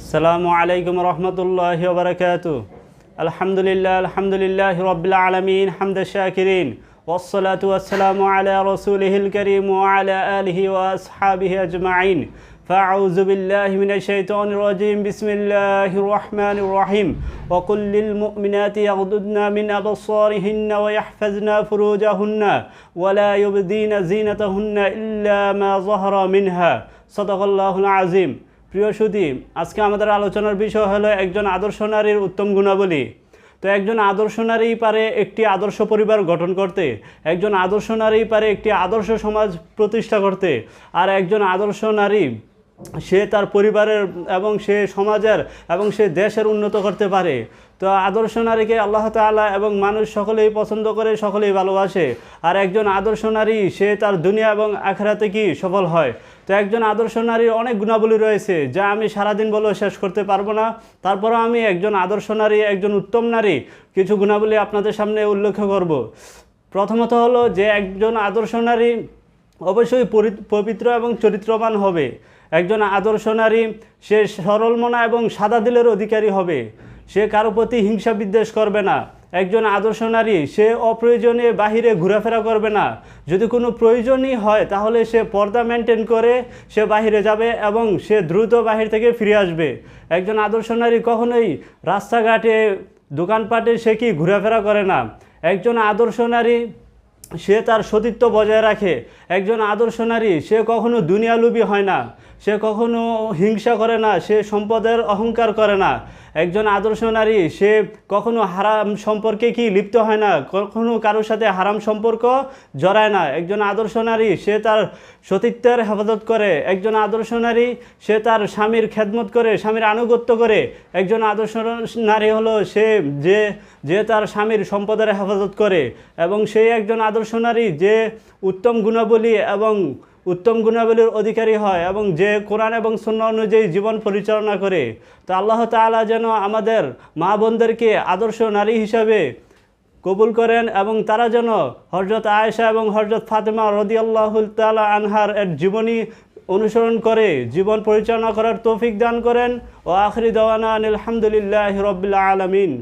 আসসালামু আলাইকুম রহমতুল্লাহি ওয়া বারাকাতুহু। আলহামদুলিল্লাহি রাব্বিল আলামিন হামদাশ শাকিরিন ওয়াসসালাতু ওয়াসসালামু আলা রাসূলিহিল কারীম ওয়া আলা আলিহি ওয়া আসহাবিহি আজমাইন। ফাআউযু বিল্লাহি মিনাশ শাইতানির রাজীম। বিসমিল্লাহির রহমানির রহিম। ওয়া কুল লিল মুমিনাতি ইয়াগদুদনা মিন আবসারিহিন্না ওয়া ইয়াহফাজনা ফুরুজাহুন্না ওয়া লা ইউবদিনা যিনাতাহুন্না ইল্লা মা যাহারা মিনহা। সাদাকাল্লাহুল আযীম। প্রিয় সুধী, আজকে আমাদের আলোচনার বিষয় হলো একজন আদর্শ নারীর উত্তম গুণাবলী। তো একজন আদর্শ নারী পারে একটি আদর্শ পরিবার গঠন করতে, একজন আদর্শ নারী পারে একটি আদর্শ সমাজ প্রতিষ্ঠা করতে, আর একজন আদর্শ নারী সে তার পরিবারের এবং সে সমাজের এবং সে দেশের উন্নত করতে পারে। তো আদর্শ নারীকে আল্লাহ তাআলা এবং মানুষ সকলেই পছন্দ করে, সকলেই ভালোবাসে। আর একজন আদর্শ নারী সে তার দুনিয়া এবং আখিরাতে কি সফল হয়। তো একজন আদর্শ নারীর অনেক গুণাবলী রয়েছে যা আমি সারাদিন বলেও শেষ করতে পারবো না। তারপরেও আমি একজন আদর্শ নারী, একজন উত্তম নারী কিছু গুণাবলী আপনাদের সামনে উল্লেখ করব। প্রথমত হলো যে একজন আদর্শ নারী অবশ্যই পবিত্র এবং চরিত্রবান হবে। একজন আদর্শ নারী সে সরল মনা এবং সাদা দিলের অধিকারী হবে। সে কারো প্রতি হিংসা বিদ্বেষ করবে না। একজন আদর্শ নারী সে অপ্রয়োজনে বাহিরে ঘোরাফেরা করবে না। যদি কোনো প্রয়োজনই হয় তাহলে সে পর্দা মেনটেন করে সে বাহিরে যাবে এবং সে দ্রুত বাহির থেকে ফিরে আসবে। একজন আদর্শ নারী কখনোই রাস্তাঘাটে দোকানপাটে সে কি ঘোরাফেরা করে না। একজন আদর্শ নারী সে তার সতীত্ব বজায় রাখে। একজন আদর্শ নারী সে কখনো দুনিয়ালুবী হয় না, সে কখনো হিংসা করে না, সে সম্পদের অহংকার করে না। একজন আদর্শ নারী সে কখনো হারাম সম্পর্কে কি লিপ্ত হয় না, কখনো কারোর সাথে হারাম সম্পর্ক জড়ায় না। একজন আদর্শ নারী সে তার সতীত্বের হেফাজত করে। একজন আদর্শ নারী সে তার স্বামীর খেদমত করে, স্বামীর আনুগত্য করে। একজন আদর্শ নারী হলো সে যে তার স্বামীর সম্পদের হেফাজত করে। এবং সেই একজন আদর্শ নারী যে উত্তম গুণাবলী এবং উত্তম গুণাবলীর অধিকারী হয় এবং যে কোরআন এবং সুন্নাহ অনুযায়ী জীবন পরিচালনা করে। তো আল্লাহ তাআলা যেন আমাদের মা বোনদেরকে আদর্শ নারী হিসাবে কবুল করেন এবং তারা যেন হযরত আয়েশা এবং হযরত ফাতেমা রাদিয়াল্লাহু তাআলা আনহার জীবনী অনুসরণ করে জীবন পরিচালনা করার তৌফিক দান করেন। ও আখিরি দাওয়ানা আলহামদুলিল্লাহি রাব্বিল আলামিন।